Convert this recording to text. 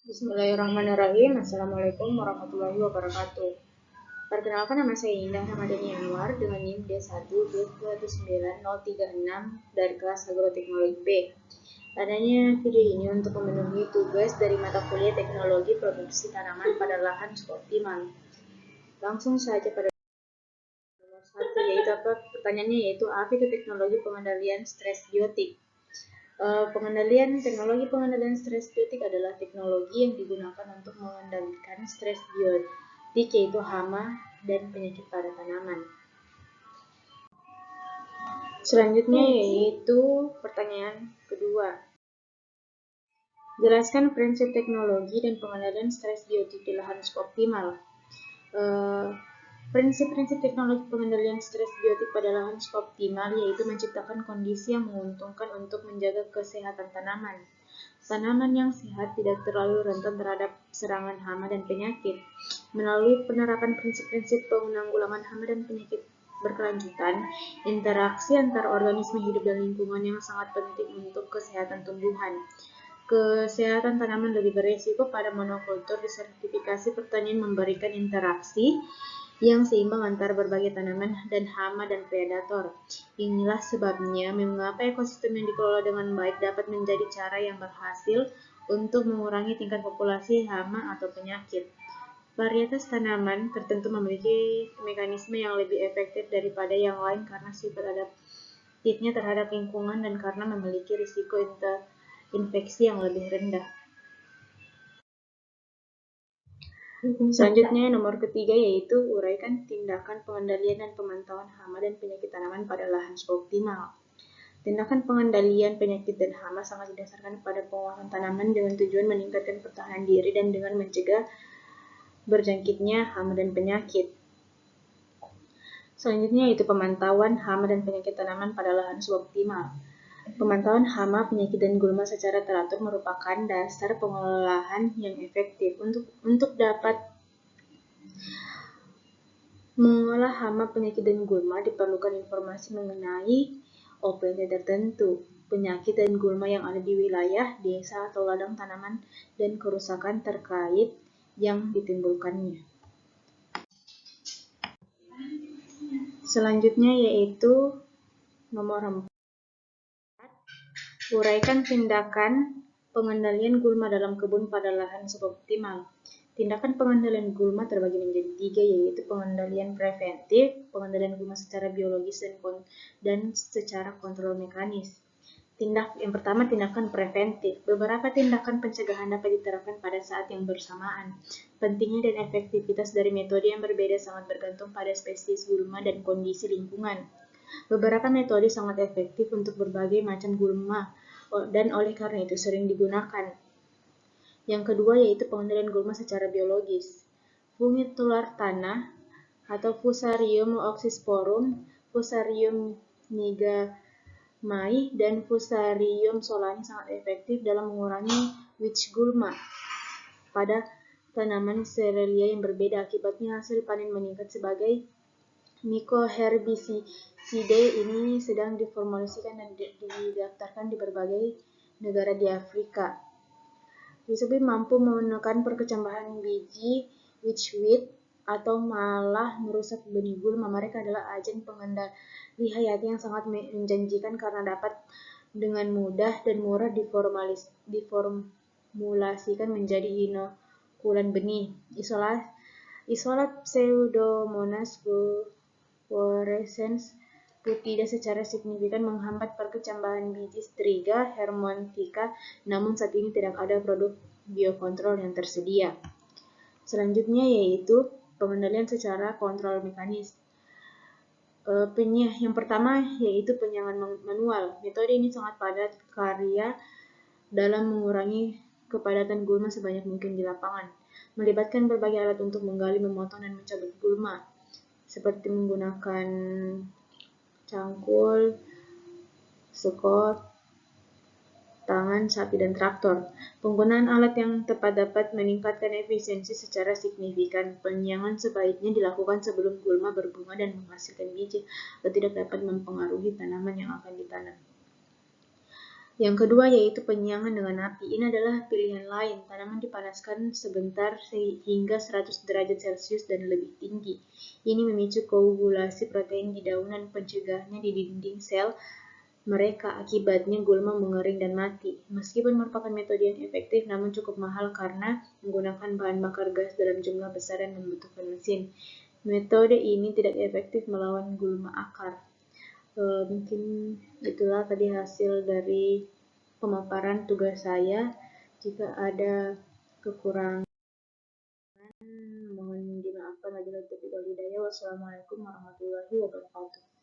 Bismillahirrahmanirrahim. Assalamualaikum warahmatullahi wabarakatuh. Perkenalkan, nama saya Indah Ramadhani Anwar dengan NIM D1 219 036 dari kelas Agroteknologi B. Adanya video ini untuk memenuhi tugas dari mata kuliah Teknologi Produksi Tanaman pada Lahan Suboptimal. Langsung saja pada nomor 1, yaitu pertanyaannya yaitu apa itu teknologi pengendalian stres biotik. Teknologi pengendalian stres biotik adalah teknologi yang digunakan untuk mengendalikan stres biotik, yaitu hama dan penyakit pada tanaman. Selanjutnya yaitu pertanyaan kedua. Jelaskan prinsip teknologi dan pengendalian stres biotik di lahan suboptimal. Prinsip-prinsip teknologi pengendalian stres biotik pada lahan suboptimal yaitu menciptakan kondisi yang menguntungkan untuk menjaga kesehatan tanaman. Tanaman yang sehat tidak terlalu rentan terhadap serangan hama dan penyakit. Melalui penerapan prinsip-prinsip penanggulangan hama dan penyakit berkelanjutan, interaksi antar organisme hidup dan lingkungan yang sangat penting untuk kesehatan tumbuhan. Kesehatan tanaman lebih beresiko pada monokultur. Disertifikasi pertanian memberikan interaksi yang seimbang antara berbagai tanaman dan hama dan predator. Inilah sebabnya mengapa ekosistem yang dikelola dengan baik dapat menjadi cara yang berhasil untuk mengurangi tingkat populasi hama atau penyakit. Varietas tanaman tertentu memiliki mekanisme yang lebih efektif daripada yang lain karena sifat adaptifnya terhadap lingkungan dan karena memiliki risiko infeksi yang lebih rendah. Selanjutnya nomor ketiga yaitu uraikan tindakan pengendalian dan pemantauan hama dan penyakit tanaman pada lahan suboptimal. Tindakan pengendalian penyakit dan hama sangat didasarkan pada penguasaan tanaman dengan tujuan meningkatkan pertahanan diri dan dengan mencegah berjangkitnya hama dan penyakit. Selanjutnya yaitu pemantauan hama dan penyakit tanaman pada lahan suboptimal. Pemantauan hama, penyakit, dan gulma secara teratur merupakan dasar pengelolaan yang efektif. Untuk dapat mengolah hama, penyakit, dan gulma diperlukan informasi mengenai OPT tertentu, penyakit dan gulma yang ada di wilayah, desa, atau ladang tanaman, dan kerusakan terkait yang ditimbulkannya. Selanjutnya yaitu nomor 4. Uraikan tindakan pengendalian gulma dalam kebun pada lahan suboptimal. Tindakan pengendalian gulma terbagi menjadi 3, yaitu pengendalian preventif, pengendalian gulma secara biologis, dan secara kontrol mekanis. Yang pertama, tindakan preventif. Beberapa tindakan pencegahan dapat diterapkan pada saat yang bersamaan. Pentingnya dan efektivitas dari metode yang berbeda sangat bergantung pada spesies gulma dan kondisi lingkungan. Beberapa metode sangat efektif untuk berbagai macam gulma dan oleh karena itu sering digunakan. Yang kedua yaitu pengendalian gulma secara biologis. Fungi tular tanah atau Fusarium oxysporum, Fusarium nigamai, dan Fusarium solani sangat efektif dalam mengurangi witch gulma pada tanaman serelia yang berbeda. Akibatnya hasil panen meningkat. Sebagai mycoherbicide ini sedang diformulasikan dan didaftarkan di berbagai negara di Afrika. Disebut mampu menekan perkecambahan biji witchweed atau malah merusak benih gulma. Mereka adalah agen pengendali hayati yang sangat menjanjikan karena dapat dengan mudah dan murah diformulasikan menjadi inokulan benih. Isolat Pseudomonas fluorescens tidak secara signifikan menghambat perkecambahan biji Striga hermonthika, namun saat ini tidak ada produk biokontrol yang tersedia. Selanjutnya yaitu pengendalian secara kontrol mekanis. Yang pertama yaitu penyenangan manual. Metode ini sangat padat karya dalam mengurangi kepadatan gulma sebanyak mungkin di lapangan. Melibatkan berbagai alat untuk menggali, memotong, dan mencabut gulma, seperti menggunakan cangkul, sekop, tangan, sapi, dan traktor. Penggunaan alat yang tepat dapat meningkatkan efisiensi secara signifikan. Penyiangan sebaiknya dilakukan sebelum gulma berbunga dan menghasilkan biji, atau tidak dapat mempengaruhi tanaman yang akan ditanam. Yang kedua yaitu penyiangan dengan api. Ini adalah pilihan lain. Tanaman dipanaskan sebentar hingga 100 derajat Celcius dan lebih tinggi. Ini memicu koagulasi protein di daun dan pencegahnya di dinding sel mereka, akibatnya gulma mengering dan mati. Meskipun merupakan metode yang efektif, namun cukup mahal karena menggunakan bahan bakar gas dalam jumlah besar dan membutuhkan mesin. Metode ini tidak efektif melawan gulma akar. Mungkin itulah tadi hasil dari pemaparan tugas saya. Jika ada kekurangan, mohon dimaafkan. Wassalamualaikum warahmatullahi wabarakatuh.